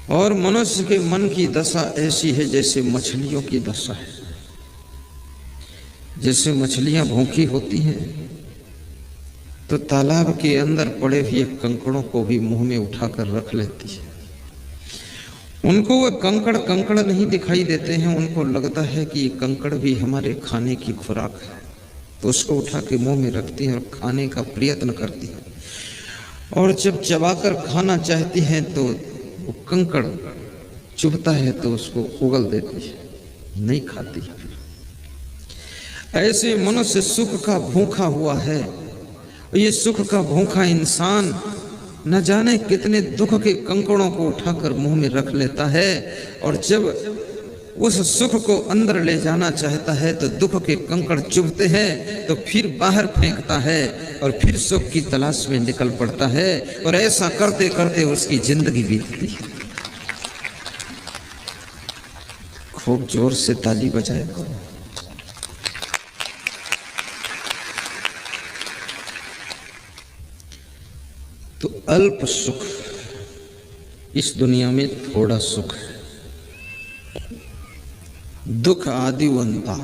और मनुष्य के मन की दशा ऐसी है जैसे मछलियों की दशा है। जैसे मछलियां भूखी होती हैं तो तालाब के अंदर पड़े हुए कंकड़ों को भी मुंह में उठाकर रख लेती है। उनको वो कंकड़ कंकड़ नहीं दिखाई देते हैं, उनको लगता है कि ये कंकड़ भी हमारे खाने की खुराक है, तो उसको उठा के मुंह में रखती है और खाने का प्रयत्न करती है। और जब चबाकर खाना चाहती हैं तो वो कंकड़ चुभता है तो उसको उगल देती है, नहीं खाती। ऐसे मनुष्य सुख का भूखा हुआ है। ये सुख का भूखा इंसान न जाने कितने दुख के कंकड़ों को उठाकर मुंह में रख लेता है, और जब उस सुख को अंदर ले जाना चाहता है तो दुख के कंकड़ चुभते हैं तो फिर बाहर फेंकता है और फिर सुख की तलाश में निकल पड़ता है। और ऐसा करते करते उसकी जिंदगी बीतती है। खूब जोर से ताली बजाए। तो अल्प सुख, इस दुनिया में थोड़ा सुख है। दुख आदिवंता,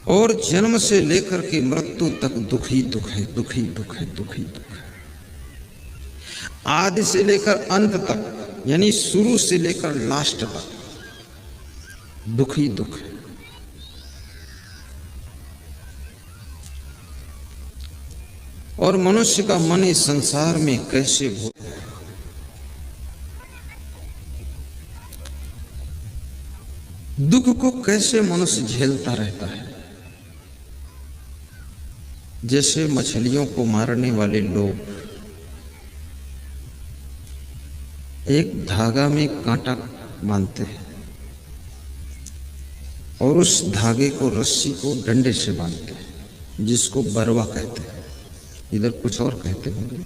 और जन्म से लेकर के मृत्यु तक दुख ही दुख है, दुख ही दुख है, दुख ही दुख है। आदि से लेकर अंत तक, यानी शुरू से लेकर लास्ट तक दुख ही दुख है। और मनुष्य का मन इस संसार में कैसे हो, दुख को कैसे मनुष्य झेलता रहता है। जैसे मछलियों को मारने वाले लोग एक धागा में कांटा बांधते हैं और उस धागे को, रस्सी को डंडे से बांधते हैं, जिसको बरवा कहते हैं, इधर कुछ और कहते होंगे।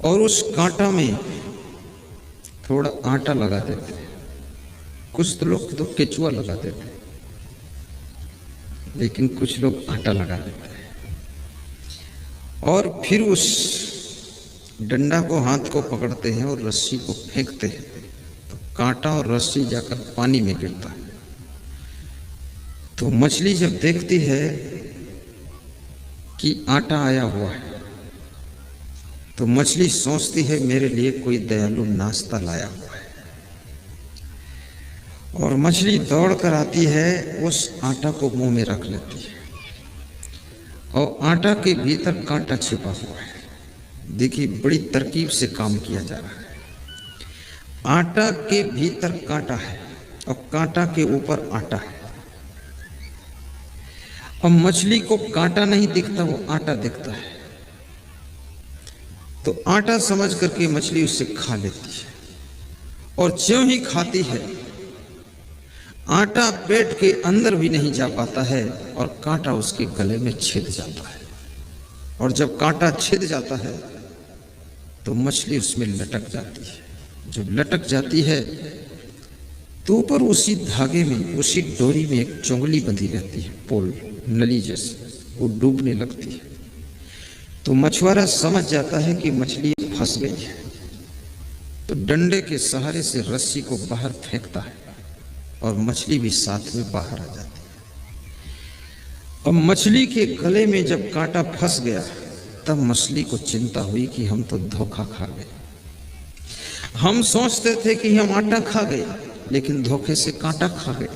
और उस कांटा में थोड़ा आटा लगा देते हैं। कुछ तो लोग तो केचुआ लगा देते हैं, लेकिन कुछ लोग आटा लगा देते हैं। और फिर उस डंडा को, हाथ को पकड़ते हैं और रस्सी को फेंकते हैं, तो कांटा और रस्सी जाकर पानी में गिरता है। तो मछली जब देखती है कि आटा आया हुआ है तो मछली सोचती है मेरे लिए कोई दयालु नाश्ता लाया हुआ है, और मछली दौड़ कर आती है, उस आटा को मुंह में रख लेती है और आटा के भीतर कांटा छिपा हुआ है। देखिए, बड़ी तरकीब से काम किया जा रहा है। आटा के भीतर कांटा है और कांटा के ऊपर आटा है। अब मछली को कांटा नहीं दिखता, वो आटा दिखता है, तो आटा समझ करके मछली उससे खा लेती है। और ज्यों ही खाती है, आटा पेट के अंदर भी नहीं जा पाता है और कांटा उसके गले में छिद जाता है। और जब कांटा छिद जाता है तो मछली उसमें लटक जाती है। जब लटक जाती है तो ऊपर उसी धागे में, उसी डोरी में एक चुंगली बंधी रहती है, पोल, नली जैसी, वो डूबने लगती है। तो मछुआरा समझ जाता है कि मछली फंस गई है, तो डंडे के सहारे से रस्सी को बाहर फेंकता है और मछली भी साथ में बाहर आ जाती है। अब मछली के गले में जब कांटा फंस गया तब मछली को चिंता हुई कि हम तो धोखा खा गए। हम सोचते थे कि हम आटा खा गए, लेकिन धोखे से कांटा खा गए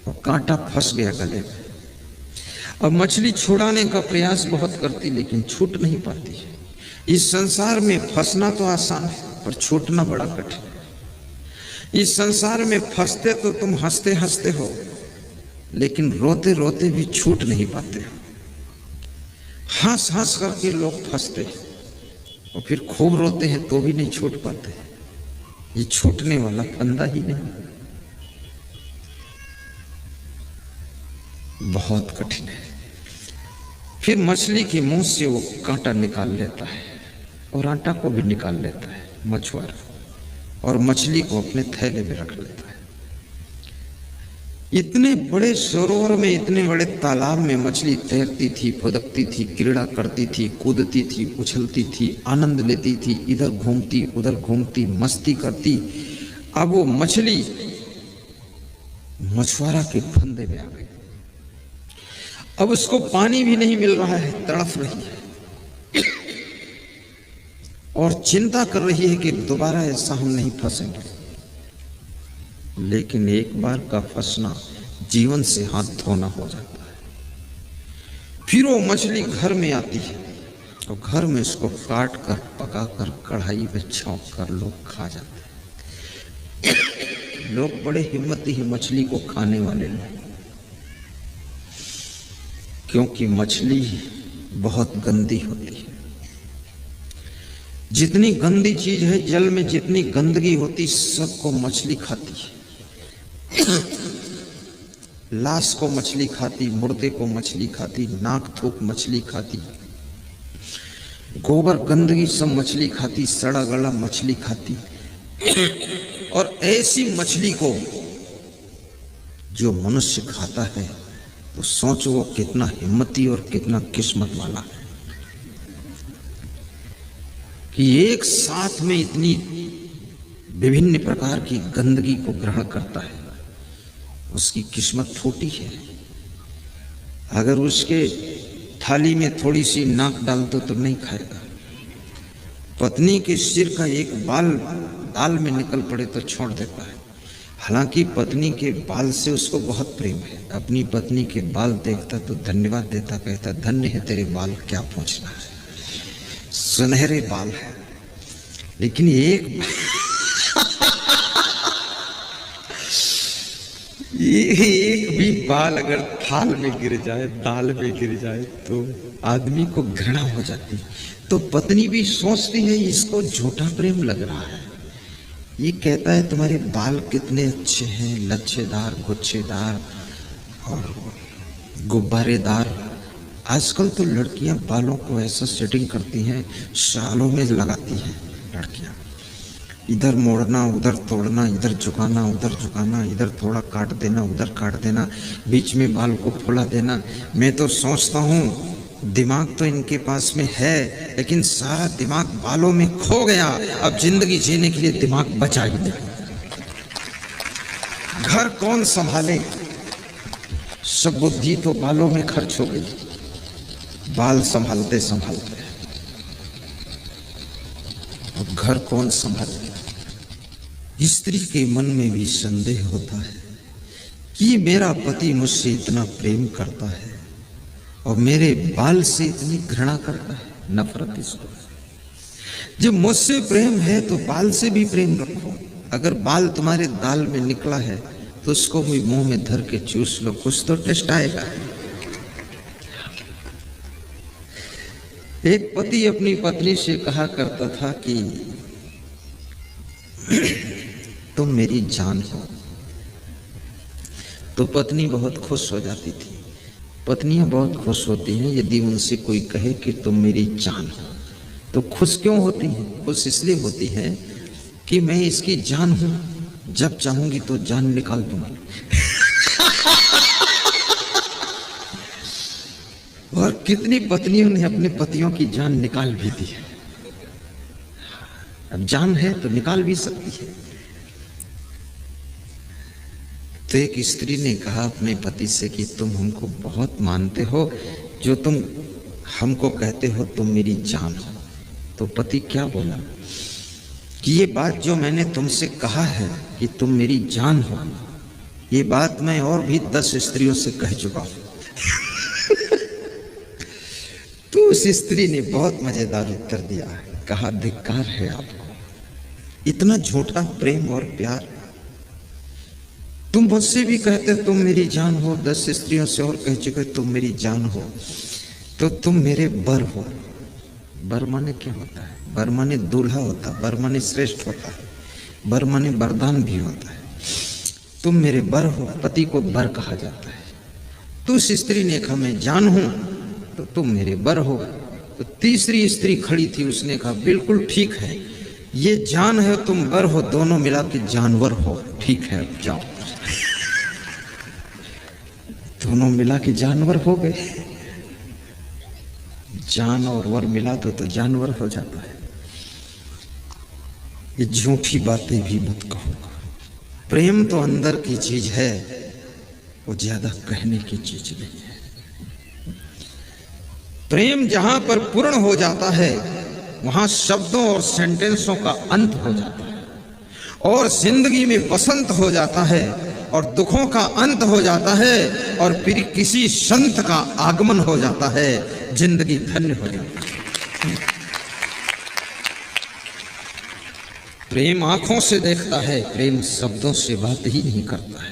और कांटा फंस गया गले में। अब मछली छुड़ाने का प्रयास बहुत करती, लेकिन छूट नहीं पाती है। इस संसार में फंसना तो आसान है, पर छूटना बड़ा कठिन है। इस संसार में फंसते तो तुम हंसते हंसते हो, लेकिन रोते रोते भी छूट नहीं पाते हो। हंस हंस करके लोग फंसते हैं और फिर खूब रोते हैं तो भी नहीं छूट पाते। ये छूटने वाला फंदा ही नहीं, बहुत कठिन है। फिर मछली के मुंह से वो कांटा निकाल लेता है और आटा को भी निकाल लेता है मछुआरा, और मछली को अपने थैले में रख लेता है। इतने बड़े सरोवर में, इतने बड़े तालाब में मछली तैरती थी, फुदकती थी, क्रीड़ा करती थी, कूदती थी, उछलती थी, आनंद लेती थी, इधर घूमती उधर घूमती, मस्ती करती। अब वो मछली मछुआरा के फंदे में आ गई। अब उसको पानी भी नहीं मिल रहा है, तड़फ रही है और चिंता कर रही है कि दोबारा ऐसा हम नहीं फंसेंगे। लेकिन एक बार का फंसना जीवन से हाथ धोना हो जाता है। फिर वो मछली घर में आती है और घर में उसको काट कर, पका कर, कढ़ाई में छौंक कर लोग खा जाते हैं। लोग बड़े हिम्मती है मछली को खाने वाले लोग, क्योंकि मछली बहुत गंदी होती है। जितनी गंदी चीज है जल में, जितनी गंदगी होती, सबको मछली खाती है। लाश को मछली खाती, मुर्दे को मछली खाती, नाक थूक मछली खाती, गोबर गंदगी सब मछली खाती, सड़ा गला मछली खाती। और ऐसी मछली को जो मनुष्य खाता है तो सोचो वो कितना हिम्मती और कितना किस्मत वाला है कि एक साथ में इतनी विभिन्न प्रकार की गंदगी को ग्रहण करता है। उसकी किस्मत फूटी है। अगर उसके थाली में थोड़ी सी नाक डाल दो तो नहीं खाएगा। पत्नी के सिर का एक बाल दाल में निकल पड़े तो छोड़ देता है। हालांकि पत्नी के बाल से उसको बहुत प्रेम है। अपनी पत्नी के बाल देखता तो धन्यवाद देता, कहता धन्य है तेरे बाल, क्या पूछना है, सुनहरे बाल है। लेकिन एक भी बाल अगर थाल में गिर जाए, दाल में गिर जाए तो आदमी को घृणा हो जाती है। तो पत्नी भी सोचती है इसको झूठा प्रेम लग रहा है। ये कहता है तुम्हारे बाल कितने अच्छे हैं, लच्छेदार, गुच्छेदार और गुब्बारेदार। आजकल तो लड़कियां बालों को ऐसा सेटिंग करती हैं, सालों में लगाती हैं लड़कियां। इधर मोड़ना, उधर तोड़ना, इधर झुकाना, उधर झुकाना, इधर थोड़ा काट देना, उधर काट देना, बीच में बाल को फुला देना। मैं तो सोचता हूँ दिमाग तो इनके पास में है, लेकिन सारा दिमाग बालों में खो गया। अब जिंदगी जीने के लिए दिमाग बचा ही नहीं। घर कौन संभाले, सब बुद्धि तो बालों में खर्च हो गई। बाल संभालते संभालते अब घर कौन संभाले। स्त्री के मन में भी संदेह होता है कि मेरा पति मुझसे इतना प्रेम करता है और मेरे बाल से इतनी घृणा करता है, नफरत इसको। जब मुझसे प्रेम है तो बाल से भी प्रेम रखो। अगर बाल तुम्हारे दाल में निकला है तो उसको भी मुंह में धर के चूस लो, कुछ तो टेस्ट आएगा। एक पति अपनी पत्नी से कहा करता था कि तुम मेरी जान हो, तो पत्नी बहुत खुश हो जाती थी। पत्नियां बहुत खुश होती हैं यदि उनसे कोई कहे कि तुम मेरी जान हो। तो खुश क्यों होती हैं? खुश इसलिए होती हैं कि मैं इसकी जान हूं, जब चाहूंगी तो जान निकाल दूंगी। और कितनी पत्नियों ने अपने पतियों की जान निकाल भी दी है। अब जान है तो निकाल भी सकती है। तो एक स्त्री ने कहा अपने पति से कि तुम हमको बहुत मानते हो, जो तुम हमको कहते हो तुम मेरी जान हो। तो पति क्या बोला कि ये बात जो मैंने तुमसे कहा है कि तुम मेरी जान हो, ये बात मैं और भी 10 स्त्रियों से कह चुका हूं। तो उस स्त्री ने बहुत मजेदार उत्तर दिया, कहा धिक्कार है आपको, इतना झूठा प्रेम और प्यार। तुम मुझसे भी कहते तुम मेरी जान हो, 10 स्त्रियों से और कह चुके तुम मेरी जान हो, तो तुम मेरे बर हो। बर माने क्या होता है? बर माने दूल्हा होता है, बर माने श्रेष्ठ होता है, बर माने वरदान भी होता है। तुम मेरे बर हो, पति को बर कहा जाता है। तो उस स्त्री ने कहा मैं जान हूं तो तुम मेरे बर हो। तो तीसरी स्त्री खड़ी थी, उसने कहा बिल्कुल ठीक है, ये जान है तुम बर हो, दोनों मिला के जानवर हो। ठीक है अब जाओ। दोनों मिला के जानवर हो गए। जान और वर मिला तो जानवर हो जाता है। ये झूठी बातें भी मत कहो। प्रेम तो अंदर की चीज है, वो ज्यादा कहने की चीज नहीं है। प्रेम जहां पर पूर्ण हो जाता है वहां शब्दों और सेंटेंसों का अंत हो जाता है, और जिंदगी में बसंत हो जाता है, और दुखों का अंत हो जाता है, और फिर किसी संत का आगमन हो जाता है। जिंदगी धन्य हो जाती है। प्रेम आंखों से देखता है, प्रेम शब्दों से बात ही नहीं करता है।